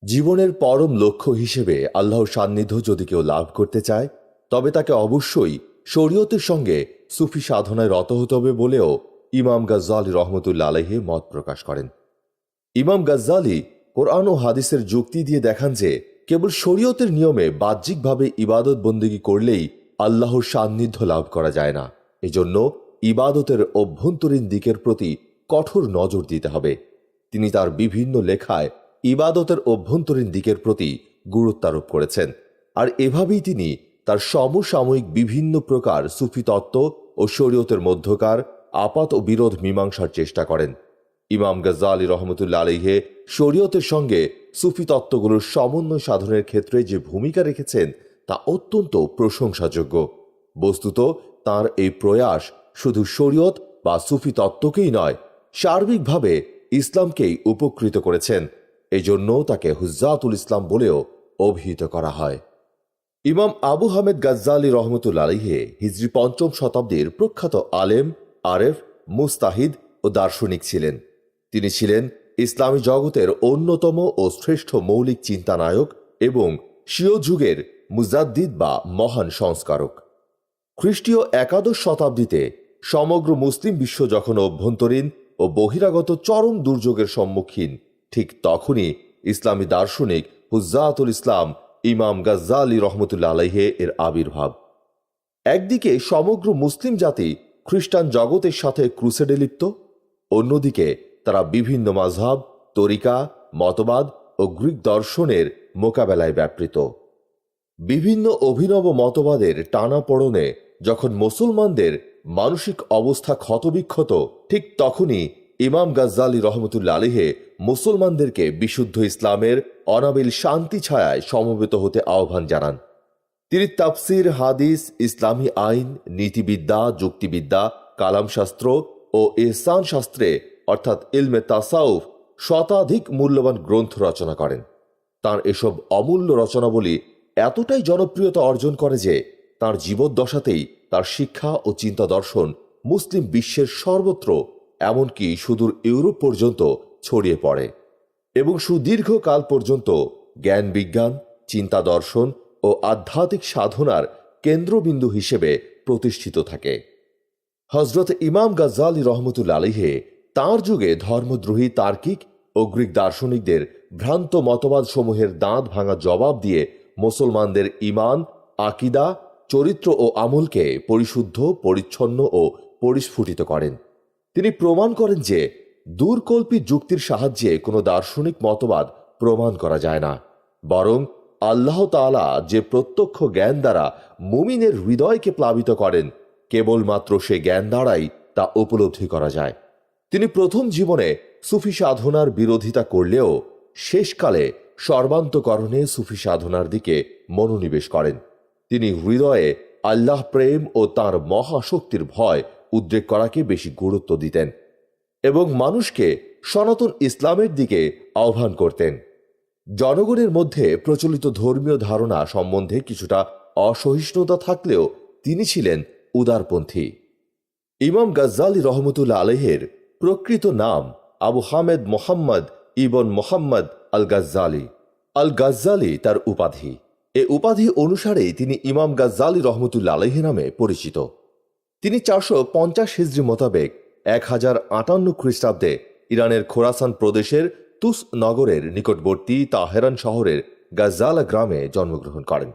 জীবনের পরম লক্ষ্য হিসেবে আল্লাহর সান্নিধ্য যদি কেউ লাভ করতে চায়, তবে তাকে অবশ্যই শরীয়তের সঙ্গে সুফি সাধনায় রত হতে হবে বলেও ইমাম গাজ্জালী রহমতুল্লাহ আলাইহি মত প্রকাশ করেন। ইমাম গাজ্জালী কোরআন ও হাদিসের যুক্তি দিয়ে দেখান যে কেবল শরীয়তের নিয়মে বাহ্যিকভাবে ইবাদত বন্দেগী করলেই আল্লাহর সান্নিধ্য লাভ করা যায় না। এজন্য ইবাদতের অভ্যন্তরীণ দিকের প্রতি কঠোর নজর দিতে হবে। তিনি তার বিভিন্ন লেখায় ইবাদতের অভ্যন্তরীণ দিকের প্রতি গুরুত্বারোপ করেছেন, আর এভাবেই তিনি তার সমসাময়িক বিভিন্ন প্রকার সুফি তত্ত্ব ও শরীয়তের মধ্যকার আপাত ও বিরোধ মীমাংসার চেষ্টা করেন। ইমাম গাজ্জালী রহমতুল্লাহ আলাইহি শরীয়তের সঙ্গে সুফি তত্ত্বগুলোর সমন্বয় সাধনের ক্ষেত্রে যে ভূমিকা রেখেছেন তা অত্যন্ত প্রশংসাযোগ্য। বস্তুত তার এই প্রয়াস শুধু শরীয়ত বা সুফি তত্ত্বকেই নয়, সার্বিকভাবে ইসলামকেই উপকৃত করেছেন। এজন্য তাকে হুজ্জাতুল ইসলাম বলেও অভিহিত করা হয়। ইমাম আবু হামেদ গাজ্জালী রহমতুল্লাহ আলাইহি হিজরি ৫ম শতাব্দীর প্রখ্যাত আলেম, আরেফ, মুস্তাহিদ ও দার্শনিক ছিলেন। তিনি ছিলেন ইসলামী জগতের অন্যতম ও শ্রেষ্ঠ মৌলিক চিন্তানায়ক এবং শিয় যুগের মুজাদ্দিদ বা মহান সংস্কারক। খ্রিস্টীয় একাদশ শতাব্দীতে সমগ্র মুসলিম বিশ্ব যখন অভ্যন্তরীণ ও বহিরাগত চরম দুর্যোগের সম্মুখীন, ঠিক তখনই ইসলামী দার্শনিক হুজ্জাতুল ইসলাম ইমাম গাজ্জালী রহমতুল্লাহ আলাইহি এর আবির্ভাব। একদিকে সমগ্র মুসলিম জাতি খ্রিস্টান জগতের সাথে ক্রুসেডে লিপ্ত, অন্যদিকে তারা বিভিন্ন মাযহাব, তরিকা, মতবাদ ও গ্রিক দর্শনের মোকাবেলায় ব্যাপৃত। বিভিন্ন অভিনব মতবাদের টানাপোড়েনে যখন মুসলমানদের মানসিক অবস্থা ক্ষতবিক্ষত, ঠিক তখনই ইমাম গাজ্জালী রহমতুল্লাহ আলাইহি মুসলমানদেরকে বিশুদ্ধ ইসলামের অনাবিল শান্তি ছায়ায় সমবেত হতে আহ্বান জানান। তিনি তাফসির, হাদিস, ইসলামী আইন, নীতিবিদ্যা, যুক্তিবিদ্যা, কালামশাস্ত্র ও ইহসান শাস্ত্রে অর্থাৎ ইলমে তাসাউফ শতাধিক মূল্যবান গ্রন্থ রচনা করেন। তাঁর এসব অমূল্য রচনাবলী এতটাই জনপ্রিয়তা অর্জন করে যে তাঁর জীবদ্দশাতেই তার শিক্ষা ও চিন্তা দর্শন মুসলিম বিশ্বের সর্বত্র, এমনকি সুদূর ইউরোপ পর্যন্ত ছড়িয়ে পড়ে এবং সুদীর্ঘকাল পর্যন্ত জ্ঞান বিজ্ঞান, চিন্তা দর্শন ও আধ্যাত্মিক সাধনার কেন্দ্রবিন্দু হিসেবে প্রতিষ্ঠিত থাকে। হযরত ইমাম গাজ্জালী রহমতুল্লাহ আলাইহি তাঁর যুগে ধর্মদ্রোহী তার্কিক ও গ্রিক দার্শনিকদের ভ্রান্ত মতবাদ সমূহের দাঁত ভাঙা জবাব দিয়ে মুসলমানদের ঈমান, আকীদা, চরিত্র ও আমলকে পরিশুদ্ধ, পরিচ্ছন্ন ও পরিস্ফুটিত করেন। তিনি প্রমাণ করেন যে দূরকল্পিত যুক্তির সাহায্যে কোনো দার্শনিক মতবাদ প্রমাণ করা যায় না, বরং আল্লাহ তাআলা যে প্রত্যক্ষ জ্ঞান দ্বারা মুমিনের হৃদয়কে প্লাবিত করেন, কেবলমাত্র সে জ্ঞান দ্বারাই তা উপলব্ধি করা যায়। তিনি প্রথম জীবনে সুফি সাধনার বিরোধিতা করলেও শেষকালে সর্বান্তকরণে সুফি সাধনার দিকে মনোনিবেশ করেন। তিনি হৃদয়ে আল্লাহ প্রেম ও তাঁর মহাশক্তির ভয় উদ্রেক করাকে বেশি গুরুত্ব দিতেন এবং মানুষকে সনাতন ইসলামের দিকে আহ্বান করতেন। জনগণের মধ্যে প্রচলিত ধর্মীয় ধারণা সম্বন্ধে কিছুটা অসহিষ্ণুতা থাকলেও তিনি ছিলেন উদারপন্থী। ইমাম গাজ্জালী রহমতুল্লাহ আলাইহির প্রকৃত নাম আবু হামেদ মোহাম্মদ ইবন মোহাম্মদ আল গাজ্জালী। আল গাজ্জালী তার উপাধি। এ উপাধি অনুসারেই তিনি ইমাম গাজ্জালী রহমতুল্লাহ আলাইহি নামে পরিচিত। তিনি 450 হিজরি মোতাবেক 1058 খ্রিস্টাব্দে ইরানের খোরাসান প্রদেশের তুস নগরের নিকটবর্তী তাহেরান শহরের গাজ্জালা গ্রামে জন্মগ্রহণ করেন।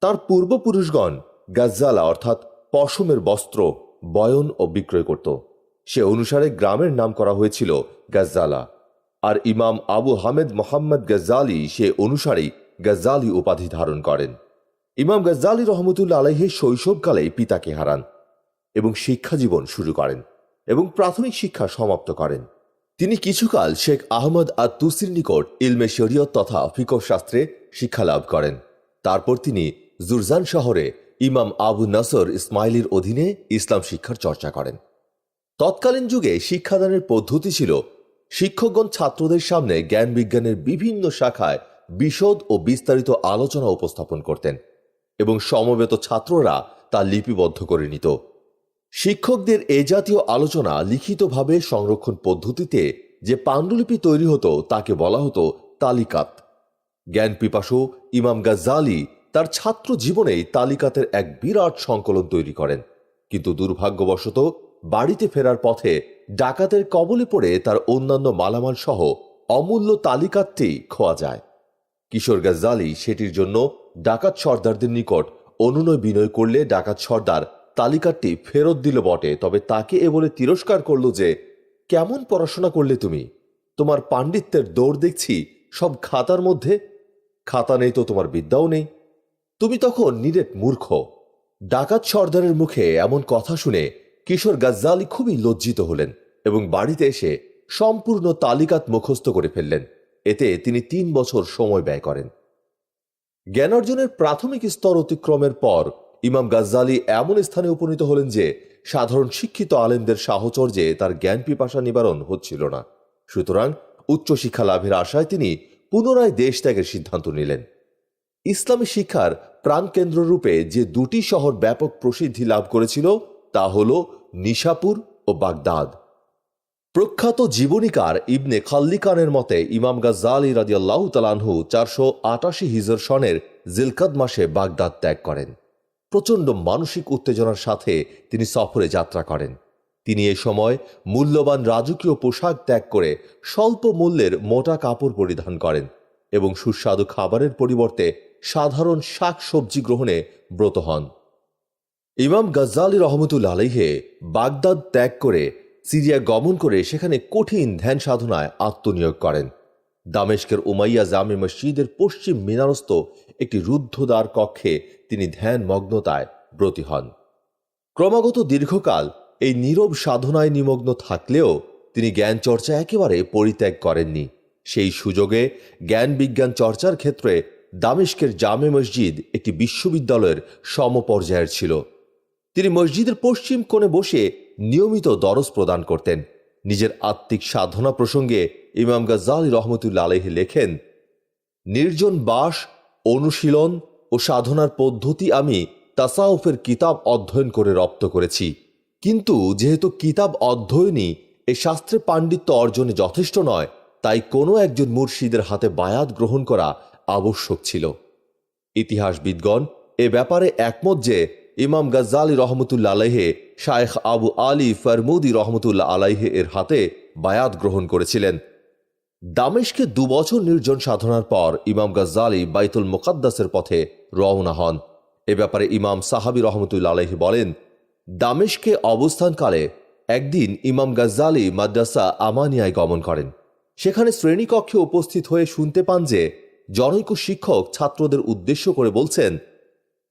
তার পূর্বপুরুষগণ গাজ্জালা অর্থাৎ পশমের বস্ত্র বয়ন ও বিক্রয় করত। সে অনুসারে গ্রামের নাম করা হয়েছিল গাজ্জালা। আর ইমাম আবু হামেদ মোহাম্মদ গাজ্জালী সে অনুসারেই গাজ্জালী উপাধি ধারণ করেন। ইমাম গাজ্জালী রহমতুল্লাহ আলাইহি শৈশবকালেই পিতাকে হারান এবং শিক্ষা জীবন শুরু করেন এবং প্রাথমিক শিক্ষা সমাপ্ত করেন। তিনি কিছুকাল শেখ আহমদ আত-তুসির নিকট ইলমে শরীয়ত তথা ফিকহ শাস্ত্রে শিক্ষা লাভ করেন। তারপর তিনি জুরজান শহরে ইমাম আবু নসর ইসমাইলির অধীনে ইসলাম শিক্ষার চর্চা করেন। তৎকালীন যুগে শিক্ষাদানের পদ্ধতি ছিল শিক্ষকগণ ছাত্রদের সামনে জ্ঞান বিজ্ঞানের বিভিন্ন শাখায় বিশদ ও বিস্তারিত আলোচনা উপস্থাপন করতেন এবং সমবেত ছাত্ররা তা লিপিবদ্ধ করে নিত। শিক্ষকদের এ জাতীয় আলোচনা লিখিতভাবে সংরক্ষণ পদ্ধতিতে যে পাণ্ডুলিপি তৈরি হতো তাকে বলা হতো তালিকাত। জ্ঞান পিপাসু ইমাম গাজ্জালি তার ছাত্র জীবনেই তালিকাতের এক বিরাট সংকলন তৈরি করেন, কিন্তু দুর্ভাগ্যবশত বাড়িতে ফেরার পথে ডাকাতের কবলে পড়ে তার অন্যান্য মালামাল সহ অমূল্য তালিকাতটি খোয়া যায়। কিশোর গাজ্জালি সেটির জন্য ডাকাত সর্দারদের নিকট অনুনয় বিনয় করলে ডাকাত সর্দার তালিকাটি ফেরত দিল বটে, তবে তাকে এ বলে তিরস্কার করল যে, কেমন পড়াশোনা করলে তুমি? তোমার পাণ্ডিত্যের দৌড় দেখছি সব খাতার মধ্যে। খাতা নেই তো তোমার বিদ্যাও নেই। তুমি তখন নিরেট মূর্খ। ডাকাত সর্দারের মুখে এমন কথা শুনে কিশোর গাজ্জালি খুবই লজ্জিত হলেন এবং বাড়িতে এসে সম্পূর্ণ তালিকাত মুখস্থ করে ফেললেন। এতে তিনি 3 বছর সময় ব্যয় করেন। জ্ঞান অর্জনের প্রাথমিক স্তর অতিক্রমের পর ইমাম গাজ্জালি এমন স্থানে উপনীত হলেন যে সাধারণ শিক্ষিত আলেমদের সাহচর্যে তার জ্ঞান পিপাসা নিবারণ হচ্ছিল না। সুতরাং উচ্চশিক্ষা লাভের আশায় তিনি পুনরায় দেশ ত্যাগের সিদ্ধান্ত নিলেন। ইসলামী শিক্ষার প্রাণকেন্দ্ররূপে যে 2টি শহর ব্যাপক প্রসিদ্ধি লাভ করেছিল তা হল নিশাপুর ও বাগদাদ। প্রখ্যাত জীবনীকার ইবনে খাল্লিকানের মতে ইমাম গাজ্জালি রাদিয়াল্লাহু তাআলা আনহু 488 হিজর সনের জিলকাদ মাসে বাগদাদ ত্যাগ করেন। প্রচণ্ড মানসিক উত্তেজনার সাথে তিনি সফরে যাত্রা করেন। তিনি এ সময় মূল্যবান রাজকীয় পোশাক ত্যাগ করে স্বল্প মূল্যের মোটা কাপড় পরিধান করেন এবং সুস্বাদু খাবারের পরিবর্তে সাধারণ শাক সবজি গ্রহণে ব্রত হন। ইমাম গাজ্জালি রহমতুল্লাহ আলাইহি বাগদাদ ত্যাগ করে সিরিয়া গমন করে সেখানে কঠিন ধ্যান সাধনায় আত্মনিয়োগ করেন। দামেস্কের উমাইয়া জামে মসজিদের পশ্চিম মিনারস্থ একটি রুদ্ধদ্বার কক্ষে তিনি ধ্যান মগ্নতায় ব্রতী হন। ক্রমাগত দীর্ঘকাল এই নীরব সাধনায় নিমগ্ন থাকলেও তিনি জ্ঞান চর্চা একেবারে পরিত্যাগ করেননি। সেই সুযোগে জ্ঞান বিজ্ঞান চর্চার ক্ষেত্রে দামেস্কের জামে মসজিদ একটি বিশ্ববিদ্যালয়ের সমপর্যায়ের ছিল। তিনি মসজিদের পশ্চিম কোণে বসে নিয়মিত দরস প্রদান করতেন। নিজের আত্মিক সাধনা প্রসঙ্গে ইমাম গাজ্জালি রহমতুল্লাহ আলাইহি লেখেন, নির্জন বাস, অনুশীলন ও সাধনার পদ্ধতি আমি তাসাউফের কিতাব অধ্যয়ন করে রপ্ত করেছি, কিন্তু যেহেতু কিতাব অধ্যয়নই এই শাস্ত্রে পাণ্ডিত্য অর্জনে যথেষ্ট নয়, তাই কোনো একজন মুর্শিদের হাতে বায়াত গ্রহণ করা আবশ্যক ছিল। ইতিহাসবিদগণ এ ব্যাপারে একমত যে ইমাম গাজ্জালি রহমতুল্লাহ আলাইহি শায়েখ আবু আলী ফরমুদি রহমতুল্লাহ আলাইহি এর হাতে বায়াত গ্রহণ করেছিলেন। দামেস্কে 2 বছর নির্জন সাধনার পর ইমাম গাজ্জালি বাইতুল মুকাদ্দাসের পথে রওনা হন। এ ব্যাপারে ইমাম সাহাবী রহমতুল্লাহ আলাইহি বলেন, দামেস্কে অবস্থানকালে একদিন ইমাম গাজ্জালি মাদ্রাসা আমানিয়ায় গমন করেন। সেখানে শ্রেণীকক্ষে উপস্থিত হয়ে শুনতে পান যে জনৈক শিক্ষক ছাত্রদের উদ্দেশ্য করে বলছেন,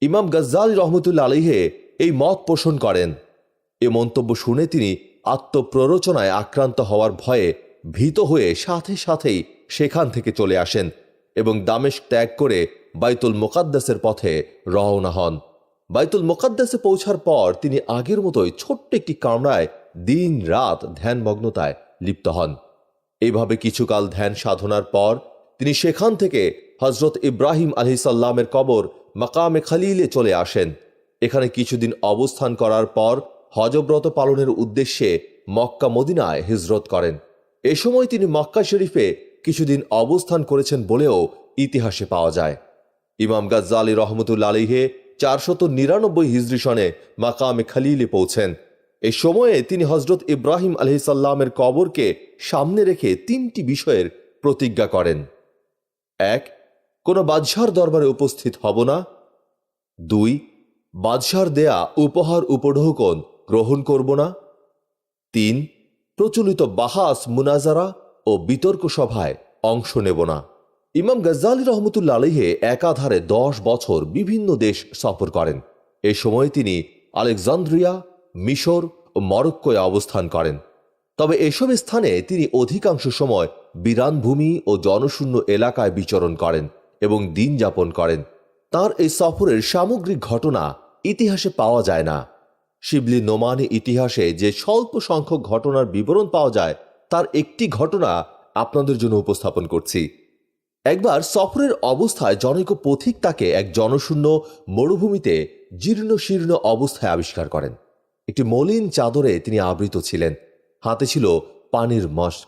ইমাম গাজ্জালি রহমতুল্লাহ আলাইহি এই মত পোষণ করেন। এ মন্তব্য শুনে তিনি আত্মপ্ররোচনায় আক্রান্ত হওয়ার ভয়ে ভীত হয়ে সাথে সাথেই সেখান থেকে চলে আসেন এবং দামেস্ক ত্যাগ করে বাইতুল মুকাদ্দাসের পথে রওনা হন। বাইতুল মুকাদ্দাসে পৌঁছার পর তিনি আগের মতোই ছোট্ট একটি কামরায় দিন রাত ধ্যানমগ্নতায় লিপ্ত হন। এইভাবে কিছুকাল ধ্যান সাধনার পর তিনি সেখান থেকে হজরত ইব্রাহিম আলাইহিস সালামের কবর মাকামে খলিলে চলে আসেন। এখানে কিছুদিন অবস্থান করার পর হজব্রত পালনের উদ্দেশ্যে মক্কা মদিনায় হিজরত করেন। এ সময় তিনি মক্কা শরীফে কিছুদিন অবস্থান করেছেন বলেও ইতিহাসে পাওয়া যায়। ইমাম গাজ্জালি রহমতুল্লাহ আলাইহি 499 হিজরি সনে মাকামে খলিলে পৌঁছেন। এ সময়ে তিনি হজরত ইব্রাহিম আলাইহিস সালামের কবরকে সামনে রেখে 3টি বিষয়ের প্রতিজ্ঞা করেন। 1. কোনো বাদশাহর দরবারে উপস্থিত হব না। 2. বাদশাহর দেয়া উপহার উপঢৌকন গ্রহণ করব না। 3. প্রচলিত বাহাস, মুনাজারা ও বিতর্ক সভায় অংশ নেব না। ইমাম গাজ্জালি রহমতুল্লাহ আলাইহি একাধারে 10 বছর বিভিন্ন দেশ সফর করেন। এ সময় তিনি আলেকজান্দ্রিয়া, মিশর ও মরক্কোয় অবস্থান করেন। তবে এসব স্থানে তিনি অধিকাংশ সময় বিরান ভূমি ও জনশূন্য এলাকায় বিচরণ করেন এবং দিন যাপন করেন। তার এই সফরের সামগ্রিক ঘটনা ইতিহাসে পাওয়া যায় না। শিবলি নোমানি ইতিহাসে যে স্বল্প সংখ্যক ঘটনার বিবরণ পাওয়া যায় তার একটি ঘটনা আপনাদের জন্য উপস্থাপন করছি। একবার সফরের অবস্থায় জনৈক পথিক তাকে এক জনশূন্য মরুভূমিতে জীর্ণ শীর্ণ অবস্থায় আবিষ্কার করেন। একটি মলিন চাদরে তিনি আবৃত ছিলেন, হাতে ছিল পানির মস্ক।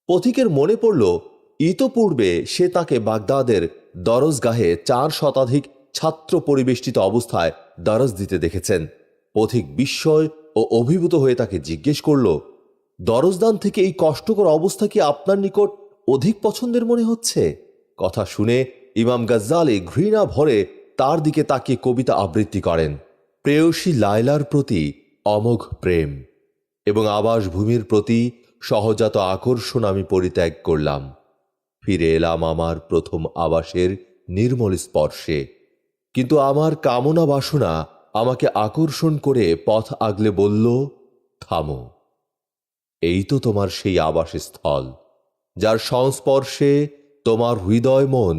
পথিকের মনে পড়ল ইতপূর্বে সে তাকে বাগদাদের দরজগাহে 4 শতাধিক ছাত্র পরিবেষ্টিত অবস্থায় দরজ দিতে দেখেছেন। পথিক বিস্ময় ও অভিভূত হয়ে তাকে জিজ্ঞেস করল, দরজদান থেকে এই কষ্টকর অবস্থা কি আপনার নিকট অধিক পছন্দের মনে হচ্ছে? কথা শুনে ইমাম গাজ্জালী ঘৃণা ভরে তার দিকে তাকিয়ে কবিতা আবৃত্তি করেন। প্রেয়সী লায়লার প্রতি অমোঘ প্রেম এবং আবাসভূমির প্রতি সহজাত আকর্ষণ আমি পরিত্যাগ করলাম। ফিরে এলাম আমার প্রথম আবাসের নির্মল স্পর্শে, কিন্তু আমার কামনা বাসনা আমাকে আকর্ষণ করে পথ আগলে বলল, থামো, এই তো তোমার সেই আবাসস্থল, যার সংস্পর্শে তোমার হৃদয় মন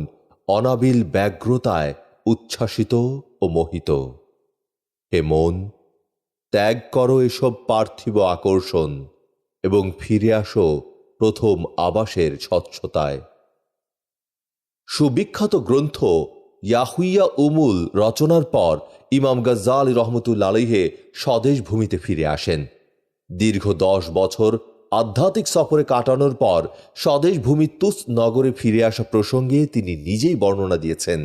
অনাবিল ব্যগ্রতায় উচ্ছ্বাসিত ও মোহিত। হে মন, ত্যাগ করো এসব পার্থিব আকর্ষণ এবং ফিরে আসো প্রথম আবাসের স্বচ্ছতায়। সুবিখ্যাত গ্রন্থ ইয়াহুইয়া উমুল রচনার পর ইমাম গাজ্জালী রহমতুল্লাহ আলাইহি স্বদেশ ভূমিতে ফিরে আসেন। দীর্ঘ 10 বছর আধ্যাত্মিক সফরে কাটানোর পর স্বদেশ ভূমি তুস নগরে ফিরে আসা প্রসঙ্গে তিনি নিজেই বর্ণনা দিয়েছেন।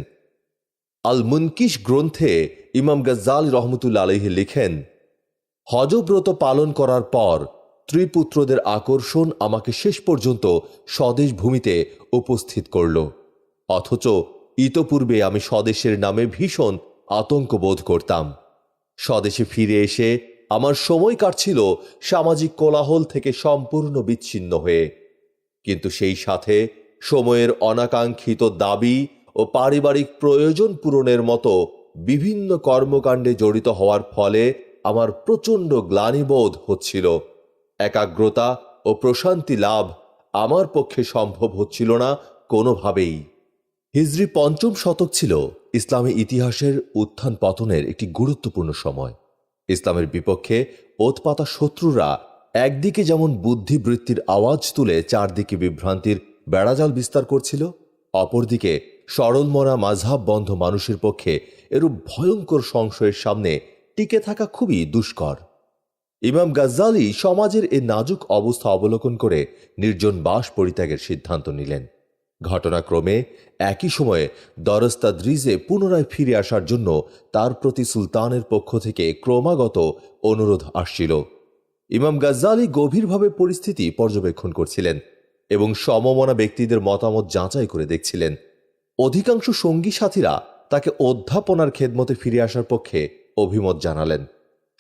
আল মুনকিশ গ্রন্থে ইমাম গাজ্জালী রহমতুল্লাহ আলাইহি লিখেন, হজব্রত পালন করার পর ত্রিপুত্রদের আকর্ষণ আমাকে শেষ পর্যন্ত স্বদেশ ভূমিতে উপস্থিত করল, অথচ ইতপূর্বে আমি স্বদেশের নামে ভীষণ আতঙ্ক বোধ করতাম। স্বদেশে ফিরে এসে আমার সময় কাটছিল সামাজিক কোলাহল থেকে সম্পূর্ণ বিচ্ছিন্ন হয়ে, কিন্তু সেই সাথে সময়ের অনাকাঙ্ক্ষিত দাবি ও পারিবারিক প্রয়োজন পূরণের মতো বিভিন্ন কর্মকাণ্ডে জড়িত হওয়ার ফলে আমার প্রচণ্ড গ্লানিবোধ হচ্ছিল। একাগ্রতা ও প্রশান্তি লাভ আমার পক্ষে সম্ভব হচ্ছিল না কোনোভাবেই। হিজরি 5ম শতক ছিল ইসলামী ইতিহাসের উত্থান পতনের একটি গুরুত্বপূর্ণ সময়। ইসলামের বিপক্ষে ওতপাতা শত্রুরা একদিকে যেমন বুদ্ধিবৃত্তির আওয়াজ তুলে চারদিকে বিভ্রান্তির বেড়াজাল বিস্তার করছিল, অপরদিকে সরলমনা মাযহাব বন্ধ মানুষের পক্ষে এরূপ ভয়ঙ্কর সংশয়ের সামনে টিকে থাকা খুবই দুষ্কর। ইমাম গাজ্জালী সমাজের এই নাজুক অবস্থা অবলোকন করে নির্জন বাস পরিত্যাগের সিদ্ধান্ত নিলেন। ঘটনাক্রমে একই সময়ে দরজ তাদরিজে পুনরায় ফিরে আসার জন্য তার প্রতি সুলতানের পক্ষ থেকে ক্রমাগত অনুরোধ আসছিল। ইমাম গাজ্জালী গভীরভাবে পরিস্থিতি পর্যবেক্ষণ করছিলেন এবং সমমনা ব্যক্তিদের মতামত যাচাই করে দেখছিলেন। অধিকাংশ সঙ্গী সাথীরা তাকে অধ্যাপনার খেদমতে ফিরে আসার পক্ষে অভিমত জানালেন।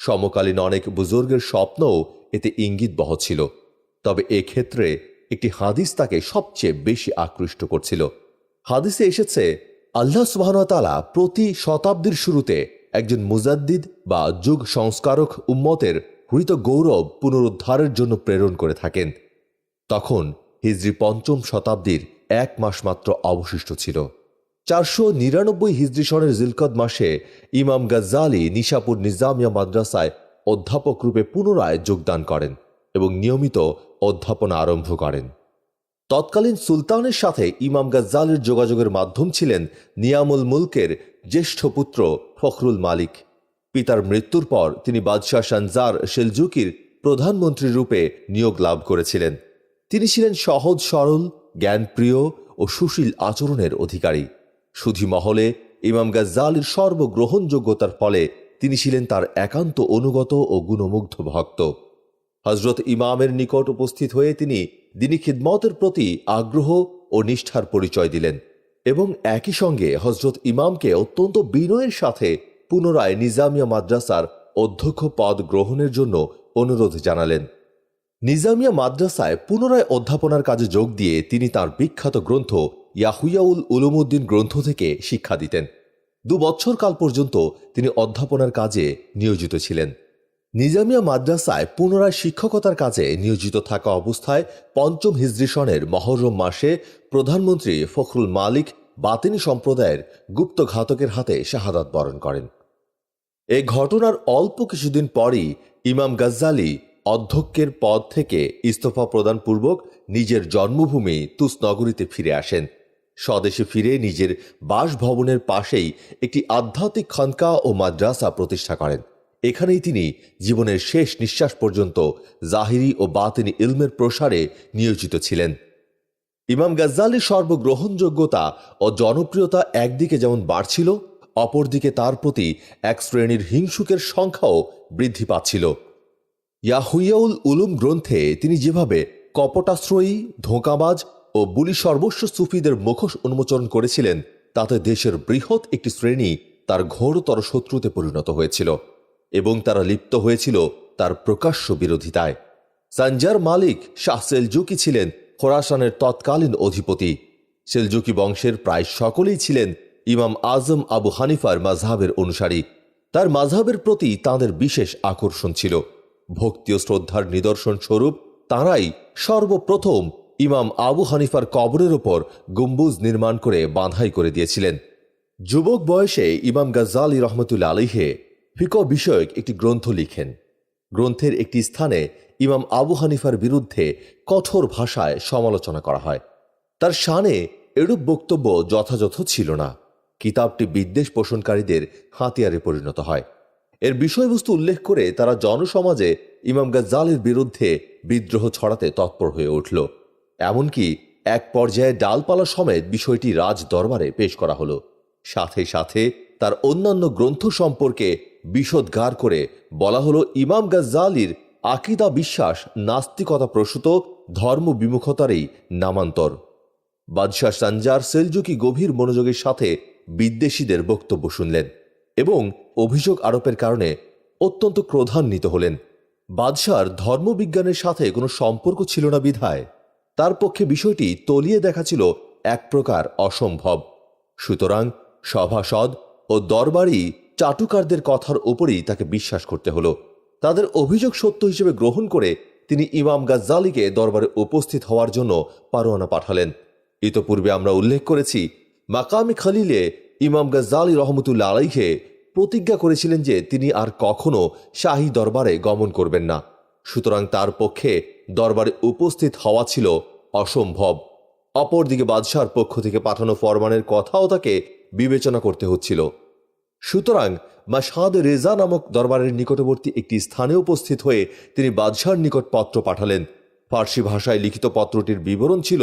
সমকালীন অনেক বুজুর্গের স্বপ্নও এতে ইঙ্গিতবহ ছিল, তবে এক্ষেত্রে একটি হাদিস তাকে সবচেয়ে বেশি আকৃষ্ট করছিল। হাদিসে এসেছে, আল্লাহ সুবহানাহু ওয়া তাআলা প্রতি শতাব্দীর শুরুতে একজন মুজাদ্দিদ বা যুগ সংস্কারক উম্মতের হৃত গৌরব পুনরুদ্ধারের জন্য প্রেরণ করে থাকেন। তখন হিজরি 5ম শতাব্দীর 1 মাস মাত্র অবশিষ্ট ছিল। 499 হিজরি সনের জিলকদ মাসে ইমাম গাজ্জালী নিশাপুর নিজামিয়া মাদ্রাসায় অধ্যাপক রূপে পুনরায় যোগদান করেন এবং নিয়মিত অধ্যাপনা আরম্ভ করেন। তৎকালীন সুলতানের সাথে ইমাম গাজ্জালীর যোগাযোগের মাধ্যম ছিলেন নিয়ামুল মুলকের জ্যেষ্ঠ পুত্র ফখরুল মালিক। পিতার মৃত্যুর পর তিনি বাদশাহ শানজার সেলজুকির প্রধানমন্ত্রী রূপে নিয়োগ লাভ করেছিলেন। তিনি ছিলেন সহজ সরল, জ্ঞানপ্রিয় ও সুশীল আচরণের অধিকারী। সুধী মহলে ইমাম গাজ্জালীর সর্বগ্রহণযোগ্যতার ফলে তিনি ছিলেন তার একান্ত অনুগত ও গুণমুগ্ধ ভক্ত। হজরত ইমামের নিকট উপস্থিত হয়ে তিনি দিনী খিদমতের প্রতি আগ্রহ ও নিষ্ঠার পরিচয় দিলেন এবং একই সঙ্গে হজরত ইমামকে অত্যন্ত বিনয়ের সাথে পুনরায় নিজামিয়া মাদ্রাসার অধ্যক্ষ পদ গ্রহণের জন্য অনুরোধ জানালেন। নিজামিয়া মাদ্রাসায় পুনরায় অধ্যাপনার কাজে যোগ দিয়ে তিনি তার বিখ্যাত গ্রন্থ ইয়াহুইয়াউল উলুমউদ্দিন গ্রন্থ থেকে শিক্ষা দিতেন। 2 বছর কাল পর্যন্ত তিনি অধ্যাপনার কাজে নিয়োজিত ছিলেন। নিজামিয়া মাদ্রাসায় পুনরায় শিক্ষকতার কাজে নিয়োজিত থাকা অবস্থায় 5ম হিজরি সনের মহররম মাসে প্রধানমন্ত্রী ফখরুল মালিক বাতিনি সম্প্রদায়ের গুপ্ত ঘাতকের হাতে শাহাদাত বরণ করেন। এই ঘটনার অল্প কিছুদিন পরই ইমাম গাজ্জালী অধ্যক্ষের পদ থেকে ইস্তফা প্রদান পূর্বক নিজের জন্মভূমি তুস নগরীতে ফিরে আসেন। স্বদেশে ফিরে নিজের বাসভবনের পাশেই একটি আধ্যাত্মিক খানকা ও মাদ্রাসা প্রতিষ্ঠা করেন। এখানেই তিনি জীবনের শেষ নিঃশ্বাস পর্যন্ত জাহিরি ও বাতিনি ইলমের প্রসারে নিয়োজিত ছিলেন। ইমাম গাজ্জালির সর্বগ্রহণযোগ্যতা ও জনপ্রিয়তা একদিকে যেমন বাড়ছিল, অপরদিকে তার প্রতি এক শ্রেণীর হিংসুকের সংখ্যাও বৃদ্ধি পাচ্ছিল। ইয়াহুইয়াউল উলুম গ্রন্থে তিনি যেভাবে কপটাশ্রয়ী, ধোঁকাবাজ ও বুলি সর্বস্ব সুফিদের মুখোশ উন্মোচন করেছিলেন, তাতে দেশের বৃহৎ একটি শ্রেণী তার ঘোরতর শত্রুতে পরিণত হয়েছিল এবং তারা লিপ্ত হয়েছিল তার প্রকাশ্য বিরোধিতায়। সানজার মালিক শাহ সেলজুকি ছিলেন খোরাসানের তৎকালীন অধিপতি। সেলজুকি বংশের প্রায় সকলেই ছিলেন ইমাম আজম আবু হানিফার মাযহাবের অনুসারী। তার মাযহাবের প্রতি তাঁদের বিশেষ আকর্ষণ ছিল। ভক্তি ও শ্রদ্ধার নিদর্শন স্বরূপ তাঁরাই সর্বপ্রথম ইমাম আবু হানিফার কবরের ওপর গম্বুজ নির্মাণ করে বাঁধাই করে দিয়েছিলেন। যুবক বয়সে ইমাম গাজ্জালি রহমতুল্লাহ আলাইহি ফিকহ বিষয়ক একটি গ্রন্থ লিখেন। গ্রন্থের একটি স্থানে ইমাম আবু হানিফার বিরুদ্ধে কঠোর ভাষায় সমালোচনা করা হয়। তার শানে এরূপ বক্তব্য যথাযথ ছিল না। কিতাবটি বিদ্বেষ পোষণকারীদের হাতিয়ারে পরিণত হয়। এর বিষয়বস্তু উল্লেখ করে তারা জনসমাজে ইমাম গাজ্জালির বিরুদ্ধে বিদ্রোহ ছড়াতে তৎপর হয়ে উঠল। এমনকি এক পর্যায়ে ডালপালা সমেত বিষয়টি রাজ দরবারে পেশ করা হলো। সাথে সাথে তার অন্যান্য গ্রন্থ সম্পর্কে বিশদগার করে বলা হলো ইমাম গাজ্জালির আকীদা বিশ্বাস নাস্তিকতা প্রসূত ধর্ম বিমুখতারই নামান্তর। বাদশাহ সানজার সেলজুকি গভীর মনোযোগের সাথে বিদ্বেষীদের বক্তব্য শুনলেন এবং অভিযোগ আরোপের কারণে অত্যন্ত ক্রোধান্বিত হলেন। বাদশার ধর্মবিজ্ঞানের সাথে কোনো সম্পর্ক ছিল না বিধায় তার পক্ষে বিষয়টি তলিয়ে দেখা ছিল এক প্রকার অসম্ভব। সুতরাং সভাসদ ও দরবারি চাটুকারদের কথার উপরই তাকে বিশ্বাস করতে হলো। তাদের অভিযোগ সত্য হিসেবে গ্রহণ করে তিনি ইমাম গাজ্জালিকে দরবারে উপস্থিত হওয়ার জন্য পারোয়ানা পাঠালেন। ইতোপূর্বে আমরা উল্লেখ করেছি, মাকামে খলিলে ইমাম গাজ্জালি রহমতুল্লাহ আলাইহি প্রতিজ্ঞা করেছিলেন যে তিনি আর কখনো শাহী দরবারে গমন করবেন না। সুতরাং তার পক্ষে দরবারে উপস্থিত হওয়া ছিল অসম্ভব। অপরদিকে বাদশার পক্ষ থেকে পাঠানো ফরমানের কথাও তাকে বিবেচনা করতে হচ্ছিল। সুতরাং মাশহাদ রেজা নামক দরবারের নিকটবর্তী একটি স্থানে উপস্থিত হয়ে তিনি বাদশার নিকট পত্র পাঠালেন। ফার্সি ভাষায় লিখিত পত্রটির বিবরণ ছিল,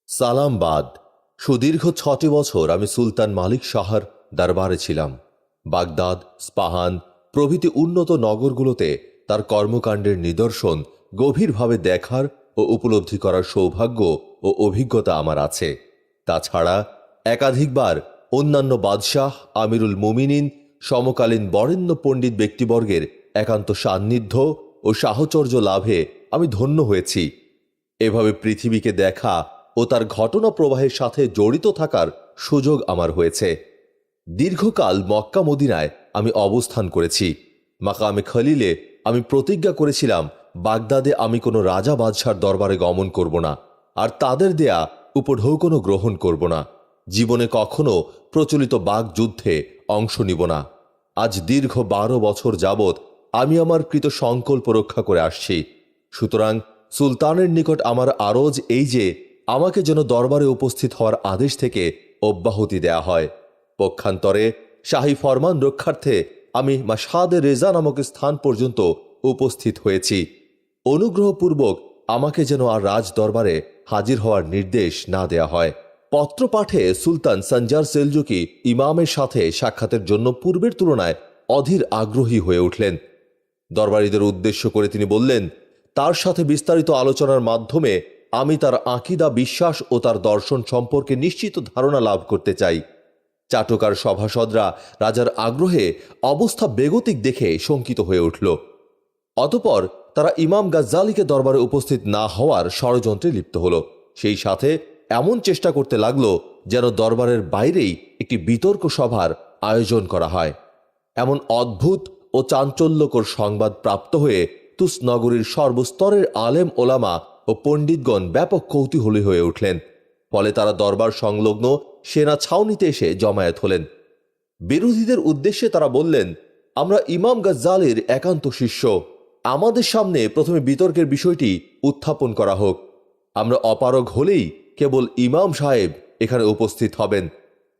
সালামবাদ, সুদীর্ঘ 6টি বছর আমি সুলতান মালিক শাহর দরবারে ছিলাম। বাগদাদ, স্পাহান প্রভৃতি উন্নত নগরগুলোতে তার কর্মকাণ্ডের নিদর্শন গভীরভাবে দেখার ও উপলব্ধি করার সৌভাগ্য ও অভিজ্ঞতা আমার আছে। তাছাড়া একাধিকবার অন্যান্য বাদশাহ, আমিরুল মুমিনিন, সমকালীন বরেণ্য পণ্ডিত ব্যক্তিবর্গের একান্ত সান্নিধ্য ও সাহচর্য লাভে আমি ধন্য হয়েছি। এভাবে পৃথিবীকে দেখা ও তার ঘটনা প্রবাহের সাথে জড়িত থাকার সুযোগ আমার হয়েছে। দীর্ঘকাল মক্কা মদিনায় আমি অবস্থান করেছি। মাকামে খলিলে আমি প্রতিজ্ঞা করেছিলাম বাগদাদে আমি কোনো রাজা বাদশার দরবারে গমন করব না, আর তাদের দেয়া উপঢৌকনও গ্রহণ করব না। জীবনে কখনো প্রচলিত বাগ যুদ্ধে অংশ নিব না। আজ দীর্ঘ 12 বছর যাবৎ আমি আমার কৃত সংকল্প রক্ষা করে আসছি। সুতরাং সুলতানের নিকট আমার আরজ এই যে আমাকে যেন দরবারে উপস্থিত হওয়ার আদেশ থেকে অব্যাহতি দেয়া হয়। পক্ষান্তরে শাহী ফরমান রক্ষার্থে আমি মাশহাদ রেজা নামক স্থান পর্যন্ত উপস্থিত হয়েছি। অনুগ্রহপূর্বক আমাকে যেন আর রাজ দরবারে হাজির হওয়ার নির্দেশ না দেয়া হয়। পত্র পাঠে সুলতান সঞ্জার সেলজুকি ইমামের সাথে সাক্ষাতের জন্য পূর্বের তুলনায় অধীর আগ্রহী হয়ে উঠলেন। দরবারীদের উদ্দেশ্য করে তিনি বললেন, তার সাথে বিস্তারিত আলোচনার মাধ্যমে আমি তার আকীদা বিশ্বাস ও তার দর্শন সম্পর্কে নিশ্চিত ধারণা লাভ করতে চাই। চাটুকার সভাসদরা রাজার আগ্রহে অবস্থা বেগতিক দেখে শঙ্কিত হয়ে উঠল। অতঃপর তারা ইমাম গাজ্জালিকে দরবারে উপস্থিত না হওয়ার ষড়যন্ত্রে লিপ্ত হল। সেই সাথে এমন চেষ্টা করতে লাগলো যেন দরবারের বাইরেই একটি বিতর্ক সভার আয়োজন করা হয়। এমন অদ্ভুত ও চাঞ্চল্যকর সংবাদ প্রাপ্ত হয়ে তুস নগরীর সর্বস্তরের আলেম ওলামা ও পণ্ডিতগণ ব্যাপক কৌতূহলী হয়ে উঠলেন। ফলে তারা দরবার সংলগ্ন সেনা ছাউনিতে এসে জমায়েত হলেন। বিরোধীদের উদ্দেশ্যে তারা বললেন, আমরা ইমাম গাজ্জালির একান্ত শিষ্য। আমাদের সামনে প্রথমে বিতর্কের বিষয়টি উত্থাপন করা হোক। আমরা অপারগ হলেই কেবল ইমাম সাহেব এখানে উপস্থিত হবেন।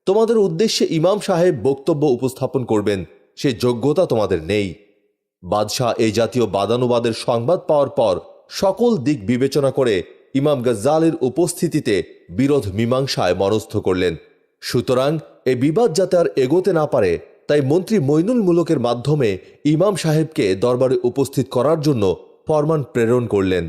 তোমাদের উদ্দেশ্যে ইমাম সাহেব বক্তব্য উপস্থাপন করবেন, সে যোগ্যতা তোমাদের নেই। বাদশাহ এই জাতীয় বাদানুবাদের সংবাদ পাওয়ার পর সকল দিক বিবেচনা করে ইমাম গজ্জালির উপস্থিতিতে বিরোধ মীমাংসায় মনস্থ করলেন। সুতরাং এ বিবাদ যাতে আর এগোতে না পারে, তাই মন্ত্রী মইনুল মুলকের মাধ্যমে ইমাম সাহেবকে দরবারে উপস্থিত করার জন্য ফরমান প্রেরণ করলেন।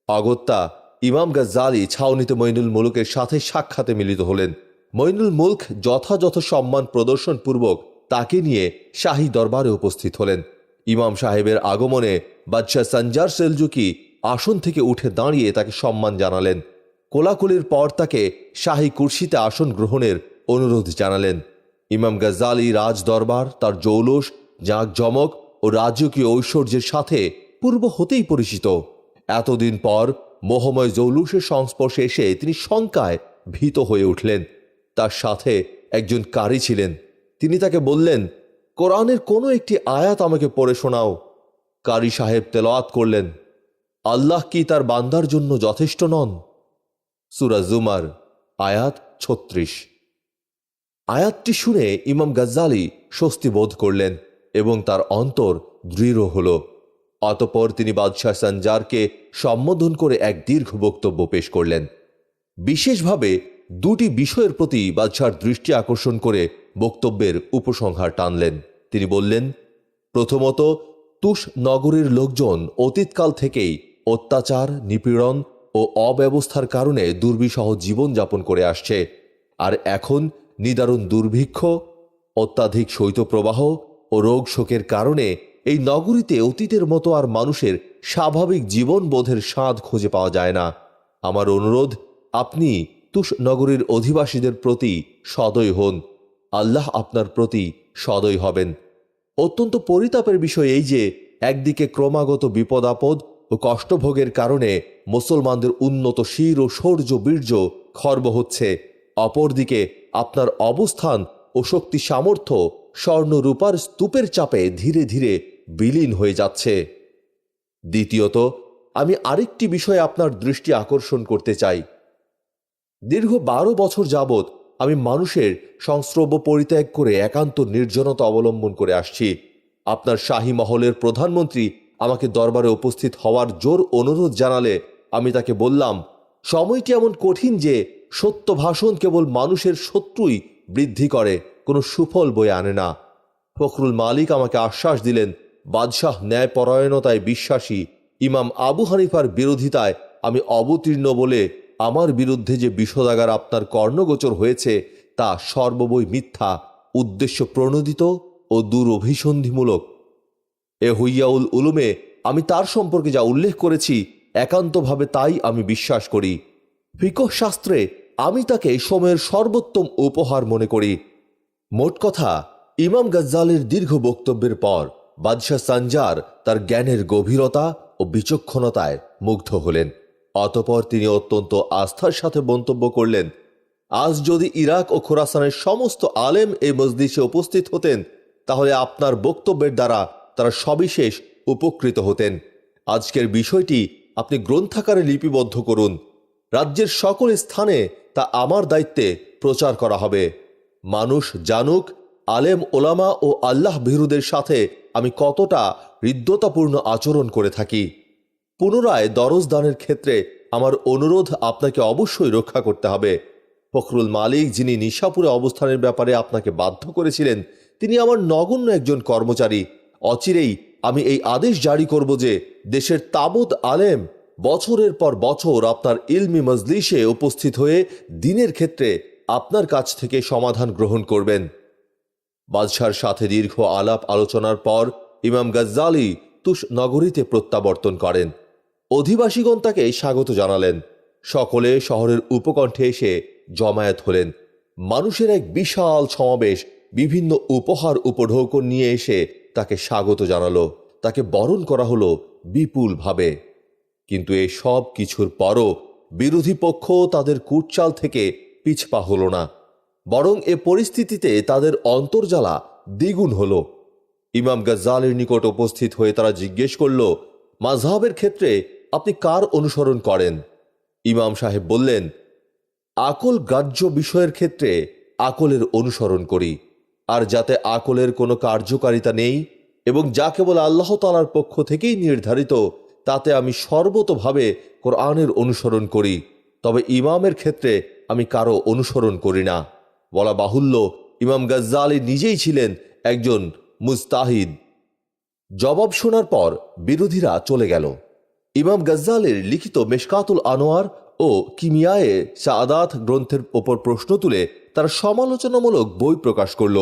অগত্যা ইমাম গজ্জালি ছাউনিতে মইনুল মুলকের সাথে সাক্ষাতে মিলিত হলেন। মইনুল মুলক যথাযথ সম্মান প্রদর্শনপূর্বক তাকে নিয়ে শাহী দরবারে উপস্থিত হলেন। ইমাম সাহেবের আগমনে বাদশাহ সঞ্জার সেলজুকি আসন থেকে উঠে দাঁড়িয়ে তাকে সম্মান জানালেন। কোলাকুলির পর তাকে শাহী কুরসিতে আসন গ্রহণের অনুরোধ জানালেন। ইমাম গজ্জালি রাজ দরবার তার জৌলুস, জাঁকজমক ও রাজকীয় ঐশ্বর্যের সাথে পূর্ব হতেই পরিচিত। এতদিন পর মোহময় জৌলুসের সংস্পর্শে এসে তিনি শঙ্কায় ভীত হয়ে উঠলেন। তার সাথে একজন কারি ছিলেন। তিনি তাকে বললেন, কোরআনের কোনো একটি আয়াত আমাকে পড়ে শোনাও। কারি সাহেব তেলাওয়াত করলেন, আল্লাহ কি তার বান্দার জন্য যথেষ্ট নন? সূরা জুমার আয়াত ৩৬। আয়াতটি শুনে ইমাম গজ্জালি স্বস্তি বোধ করলেন এবং তার অন্তর দৃঢ় হল। অতঃপর তিনি বাদশাহ সঞ্জারকে সম্বোধন করে এক দীর্ঘ বক্তব্য পেশ করলেন। বিশেষভাবে দুটি বিষয়ের প্রতি বাদশাহর দৃষ্টি আকর্ষণ করে বক্তব্যের উপসংহার টানলেন। তিনি বললেন, প্রথমত, তুষ নগরীর লোকজন অতীতকাল থেকেই অত্যাচার, নিপীড়ন ও অব্যবস্থার কারণে দুর্বিষহ জীবনযাপন করে আসছে। আর এখন নিদারুণ দুর্ভিক্ষ, অত্যাধিক শৈত্যপ্রবাহ ও রোগ শোকের কারণে এই নগরীতে অতীতের মতো আর মানুষের স্বাভাবিক জীবনবোধের স্বাদ খুঁজে পাওয়া যায় না। আমার অনুরোধ, আপনি তুষ নগরীর অধিবাসীদের প্রতি সদয় হন। আল্লাহ আপনার প্রতি সদয় হবেন। অত্যন্ত পরিতাপের বিষয় এই যে একদিকে ক্রমাগত বিপদ আপদ ও কষ্টভোগের কারণে মুসলমানদের উন্নত শির ও শৌর্য বীর্য খর্ব হচ্ছে, অপরদিকে আপনার অবস্থান ও শক্তি সামর্থ্য স্বর্ণ রূপার স্তূপের চাপে ধীরে ধীরে বিলীন হয়ে যাচ্ছে। দ্বিতীয়ত, আমি আরেকটি বিষয়ে আপনার দৃষ্টি আকর্ষণ করতে চাই। দীর্ঘ ১২ বছর যাবৎ আমি মানুষের সংস্রব পরিত্যাগ করে একান্ত নির্জনতা অবলম্বন করে আসছি। আপনার শাহী মহলের প্রধানমন্ত্রী আমাকে দরবারে উপস্থিত হওয়ার জোর অনুরোধ জানালে আমি তাকে বললাম, সময়টি এমন কঠিন যে সত্য ভাষণ কেবল মানুষের শত্রুই বৃদ্ধি করে, কোনো সুফল বয়ে আনে না। ফখরুল মালিক আমাকে আশ্বাস দিলেন, বাদশাহ ন্যায়পরায়ণতায় বিশ্বাসী। ইমাম আবু হানিফার বিরোধিতায় আমি অবতীর্ণ বলে আমার বিরুদ্ধে যে বিষোদাগার আপনার কর্ণগোচর হয়েছে তা সর্ববৈ মিথ্যা, উদ্দেশ্য প্রণোদিত ও দুরভিসন্ধিমূলক। এ হুইয়াউল উলুমে আমি তার সম্পর্কে যা উল্লেখ করেছি একান্তভাবে তাই আমি বিশ্বাস করি। ফিকহ শাস্ত্রে আমি তাকে সময়ের সর্বোত্তম উপহার মনে করি। মোট কথা, ইমাম গজ্জালির দীর্ঘ বক্তব্যের পর বাদশাহ সঞ্জার তার জ্ঞানের গভীরতা ও বিচক্ষণতায় মুগ্ধ হলেন। অতঃপর তিনি অত্যন্ত আস্থার সাথে মন্তব্য করলেন, আজ যদি ইরাক ও খোরাসানের সমস্ত আলেম এই মজলিসে উপস্থিত হতেন, তাহলে আপনার বক্তব্যের দ্বারা তারা সবিশেষ উপকৃত হতেন। আজকের বিষয়টি আপনি গ্রন্থাকারে লিপিবদ্ধ করুন। রাজ্যের সকল স্থানে তা আমার দায়িত্বে প্রচার করা হবে। মানুষ জানুক আলেম ওলামা ও আল্লাহ ভীরুদের সাথে আমি কতটা হৃদ্যতাপূর্ণ আচরণ করে থাকি। পুনরায় দরজ দানের ক্ষেত্রে আমার অনুরোধ আপনাকে অবশ্যই রক্ষা করতে হবে। ফখরুল মালিক, যিনি নিশাপুরে অবস্থানের ব্যাপারে আপনাকে বাধ্য করেছিলেন, তিনি আমার নগণ্য একজন কর্মচারী। অচিরেই আমি এই আদেশ জারি করব যে দেশের তাবৎ আলেম বছরের পর বছর আপনার ইলমি মজলিসে উপস্থিত হয়ে দিনের ক্ষেত্রে আপনার কাছ থেকে সমাধান গ্রহণ করবেন। বাদশার সাথে দীর্ঘ আলাপ আলোচনার পর ইমাম গজ্জালি তুষ নগরীতে প্রত্যাবর্তন করেন। অধিবাসীগণ তাকে স্বাগত জানালেন। সকলে শহরের উপকণ্ঠে এসে জমায়েত হলেন। মানুষের এক বিশাল সমাবেশ বিভিন্ন উপহার উপঢৌকন নিয়ে এসে তাকে স্বাগত জানালো। তাকে বরণ করা হলো বিপুলভাবে। কিন্তু এই সব কিছুর পরও বিরোধী পক্ষ তাদের কূটচাল থেকে পিছপা হলো না, বরং এ পরিস্থিতিতে তাদের অন্তর্জ্বালা দ্বিগুণ হলো। ইমাম গজ্জালির নিকট উপস্থিত হয়ে তারা জিজ্ঞেস করল, মাযহাবের ক্ষেত্রে আপনি কার অনুসরণ করেন? ইমাম সাহেব বললেন, আকল গ্রাহ্য বিষয়ের ক্ষেত্রে আকলের অনুসরণ করি, আর যাতে আকলের কোনো কার্যকারিতা নেই এবং যা কেবল আল্লাহ তাআলার পক্ষ থেকেই নির্ধারিত, তাতে আমি সর্বতোভাবে কোরআনের অনুসরণ করি, তবে ইমামের ক্ষেত্রে আমি কারো অনুসরণ করি না। বলা বাহুল্য, ইমাম গাজ্জালী নিজেই ছিলেন একজন মুজতাহিদ। জবাব শোনার পর বিরোধীরা চলে গেল। ইমাম গাজ্জালীর লিখিত মেশকাতুল আনোয়ার ও কিমিয়ায়ে সাআদাত গ্রন্থের ওপর প্রশ্ন তুলে তারা সমালোচনামূলক বই প্রকাশ করল।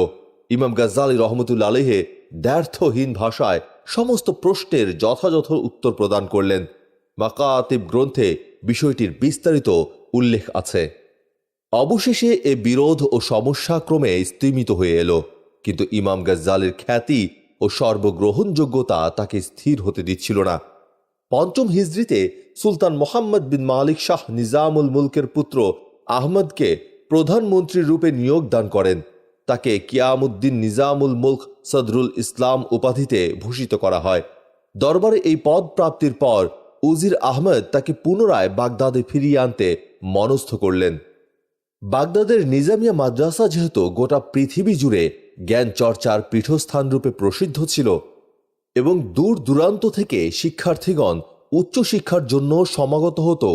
ইমাম গাজ্জালী রহমতুল্লাহ আলাইহি দ্ব্যর্থহীন ভাষায় সমস্ত প্রশ্নের যথাযথ উত্তর প্রদান করলেন। মাকাতিব গ্রন্থে বিষয়টির বিস্তারিত উল্লেখ আছে। অবশেষে এ বিরোধ ও সমস্যা ক্রমে স্তিমিত হয়ে এলো, কিন্তু ইমাম গাজ্জালীর খ্যাতি ও সর্বগ্রহণযোগ্যতা তাকে স্থির হতে দিচ্ছিল না। পঞ্চম হিজরিতে সুলতান মোহাম্মদ বিন মালিক শাহ নিজামুল মুলকের পুত্র আহমদকে প্রধানমন্ত্রীর রূপে নিয়োগ দান করেন। তাকে কিয়ামুদ্দিন নিজামুল মুলক সদরুল ইসলাম উপাধিতে ভূষিত করা হয়। দরবারে এই পদ প্রাপ্তির পর উজির আহমদ তাকে পুনরায় বাগদাদে ফিরিয়ে আনতে মনস্থ করলেন। বাগদাদের নিজামিয়া মাদ্রাসা যেহেতু গোটা পৃথিবী জুড়ে জ্ঞান চর্চার পীঠস্থান রূপে প্রসিদ্ধ ছিল এবং দূর দূরান্ত থেকে শিক্ষার্থীগণ উচ্চশিক্ষার জন্য সমাগত হতো,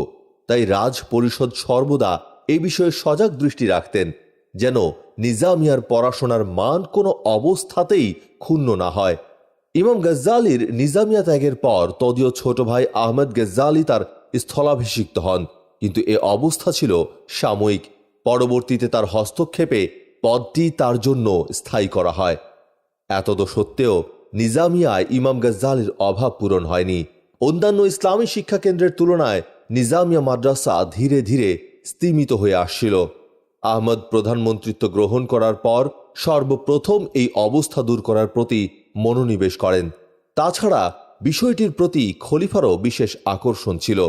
তাই রাজ পরিষদ সর্বদা এই বিষয়ে সজাগ দৃষ্টি রাখতেন যেন নিজামিয়ার পড়াশোনার মান কোনো অবস্থাতেই ক্ষুণ্ণ না হয়। ইমাম গাজ্জালীর নিজামিয়া ত্যাগের পর তদীয় ছোট ভাই আহমদ গাজ্জালী তার স্থলাভিষিক্ত হন, কিন্তু এ অবস্থা ছিল সাময়িক। পরবর্তীতে তার হস্তক্ষেপে পদটি তার জন্য স্থায়ী করা হয়। এতদ সত্ত্বেও নিজামিয়ায় ইমাম গাজ্জালীর অভাব পূরণ হয়নি। অন্যান্য ইসলামী শিক্ষা কেন্দ্রের তুলনায় নিজামিয়া মাদ্রাসা ধীরে ধীরে স্তিমিত হয়ে আসছিল। আহমদ প্রধানমন্ত্রিত্ব গ্রহণ করার পর সর্বপ্রথম এই অবস্থা দূর করার প্রতি মনোনিবেশ করেন। তাছাড়া বিষয়টির প্রতি খলিফারও বিশেষ আকর্ষণ ছিল।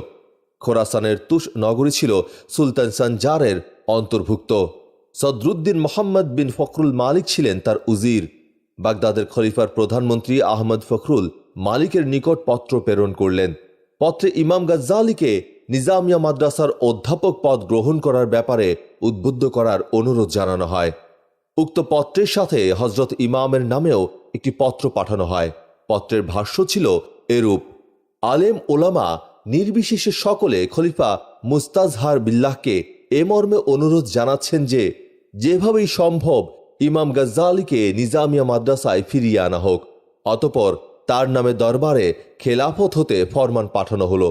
খোরাসানের তুষ নগরী ছিল সুলতান সঞ্জারের অন্তর্ভুক্ত। সদরুদ্দিন মোহাম্মদ বিন ফখরুল মালিক ছিলেন তার উজির। বাগদাদের খলিফার প্রধানমন্ত্রী আহমদ ফখরুল মালিকের নিকট পত্র প্রেরণ করলেন। পত্রে ইমাম গাজ্জালীকে নিজামিয়া মাদ্রাসার অধ্যাপক পদ গ্রহণ করার ব্যাপারে উদ্বুদ্ধ করার অনুরোধ জানানো হয়। উক্ত পত্রের সাথে হজরত ইমামের নামেও একটি পত্র পাঠানো হয়। পত্রের ভাষ্য ছিল এরূপ: আলেম ওলামা নির্বিশেষে সকলে খলিফা মুস্তাজহার বিল্লাহকে এ মর্মে অনুরোধ জানাচ্ছেন যে যেভাবেই সম্ভব ইমাম গাজ্জালীকে নিজামিয়া মাদ্রাসায় ফিরিয়ে আনা হোক। অতঃপর তার নামে দরবারে খেলাফত হতে ফরমান পাঠানো হলো।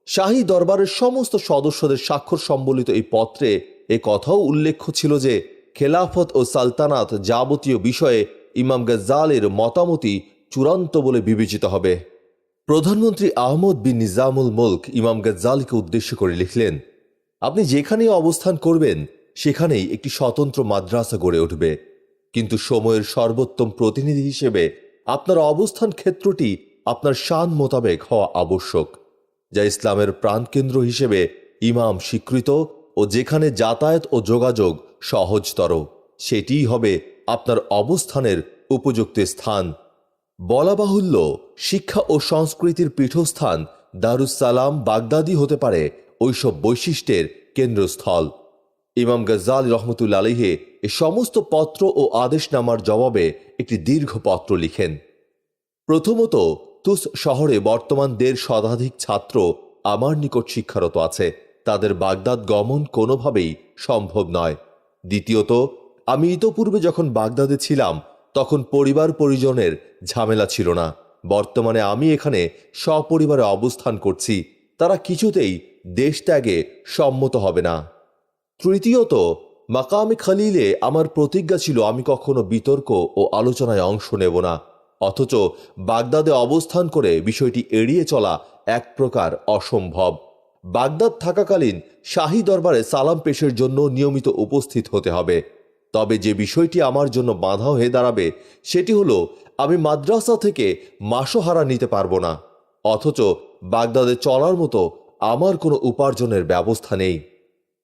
শাহী দরবারের সমস্ত সদস্যদের স্বাক্ষর সম্বলিত এই পত্রে এ কথাও উল্লেখ ছিল যে খেলাফত ও সালতানাত যাবতীয় বিষয়ে ইমাম গাজ্জালীর মতামতই চূড়ান্ত বলে বিবেচিত হবে। প্রধানমন্ত্রী আহমদ বিন নিজামুল মুলক ইমাম গাজ্জালীকে উদ্দেশ্য করে লিখলেন, আপনি যেখানেই অবস্থান করবেন সেখানেই একটি স্বতন্ত্র মাদ্রাসা গড়ে উঠবে, কিন্তু সময়ের সর্বোত্তম প্রতিনিধি হিসেবে আপনার অবস্থান ক্ষেত্রটি আপনার শান মোতাবেক হওয়া আবশ্যক, যা ইসলামের প্রাণকেন্দ্র হিসেবে ইমাম স্বীকৃত ও যেখানে যাতায়াত ও যোগাযোগ সহজতর, সেটিই হবে আপনার অবস্থানের উপযুক্ত স্থান। বলা বাহুল্য, শিক্ষা ও সংস্কৃতির পীঠস্থান দারুস সালাম বাগদাদি হতে পারে ওইসব বৈশিষ্ট্যের কেন্দ্রস্থল। ইমাম গাজ্জালী রহমতুল্লাহ আলাইহি এ সমস্ত পত্র ও আদেশনামার জবাবে একটি দীর্ঘ পত্র লিখেন। প্রথমত, তুস শহরে বর্তমান 1.5 শতাধিক ছাত্র আমার নিকট শিক্ষারত আছে, তাদের বাগদাদ গমন কোনোভাবেই সম্ভব নয়। দ্বিতীয়ত, আমি ইতোপূর্বে যখন বাগদাদে ছিলাম তখন পরিবার পরিজনের ঝামেলা ছিল না। বর্তমানে আমি এখানে সপরিবারে অবস্থান করছি, তারা কিছুতেই দেশ ত্যাগে সম্মত হবে না। তৃতীয়ত, মাকামে খলিলে আমার প্রতিজ্ঞা ছিল আমি কখনো বিতর্ক ও আলোচনায় অংশ নেব না, অথচ বাগদাদে অবস্থান করে বিষয়টি এড়িয়ে চলা এক প্রকার অসম্ভব। বাগদাদ থাকাকালীন শাহী দরবারে সালাম পেশের জন্য নিয়মিত উপস্থিত হতে হবে। তবে যে বিষয়টি আমার জন্য বাধা হয়ে দাঁড়াবে সেটি হলো আমি মাদ্রাসা থেকে মাসোহারা নিতে পারবো না, অথচ বাগদাদে চলার মতো আমার কোনো উপার্জনের ব্যবস্থা নেই।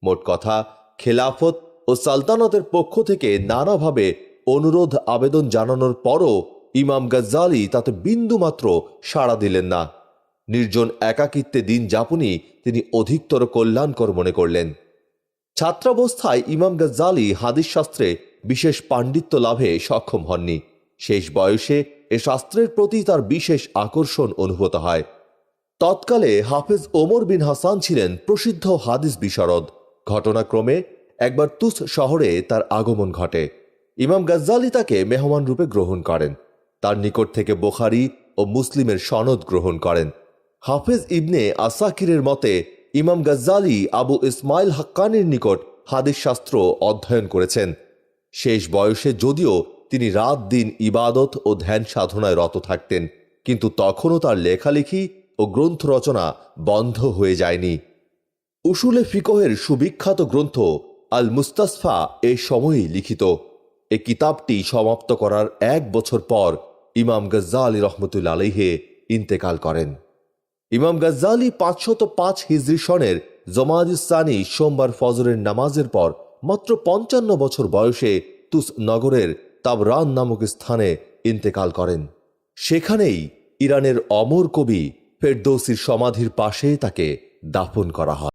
মোট কথা, খেলাফত ও সালতানাতের পক্ষ থেকে নানাভাবে অনুরোধ আবেদন জানানোর পরও ইমাম গাজ্জালী তাতে বিন্দুমাত্র সাড়া দিলেন না। নির্জন একাকিত্বে দিন যাপনই তিনি অধিকতর কল্যাণকর মনে করলেন। ছাত্রাবস্থায় ইমাম গাজ্জালী হাদিস শাস্ত্রে বিশেষ পাণ্ডিত্য লাভে সক্ষম হননি। শেষ বয়সে এ শাস্ত্রের প্রতি তার বিশেষ আকর্ষণ অনুভূত হয়। তৎকালে হাফেজ ওমর বিন হাসান ছিলেন প্রসিদ্ধ হাদিস বিশারদ। ঘটনাক্রমে একবার তুস শহরে তার আগমন ঘটে। ইমাম গাজ্জালি তাকে মেহমান রূপে গ্রহণ করেন। তার নিকট থেকে বুখারী ও মুসলিমের সনদ গ্রহণ করেন। হাফেজ ইবনে আসাকিরের মতে ইমাম গাজ্জালি আবু ইসমাইল হাক্কানির নিকট হাদিস শাস্ত্র অধ্যয়ন করেছেন। শেষ বয়সে যদিও তিনি রাত দিন ইবাদত ও ধ্যান সাধনায় রত থাকতেন, কিন্তু তখনও তার লেখালেখি ও গ্রন্থ রচনা বন্ধ হয়ে যায়নি। উসুলে ফিকহের সুবিখ্যাত গ্রন্থ আল মুস্তাসফা এই সময়েই লিখিত। এই কিতাবটি সমাপ্ত করার 1 বছর পর ইমাম গাজ্জালি রহমতুল্লাহ আলাইহি ইন্তেকাল করেন। ইমাম গাজ্জালি 505 হিজরি সনের জমাদিস সানি সোমবার ফজরের নামাজের পর মাত্র 55 বছর বয়সে তুস নগরের তাবরান নামক স্থানে ইন্তেকাল করেন। সেখানেই ইরানের অমর কবি ফেরদৌসির সমাধির পাশে তাকে দাফন করা হয়।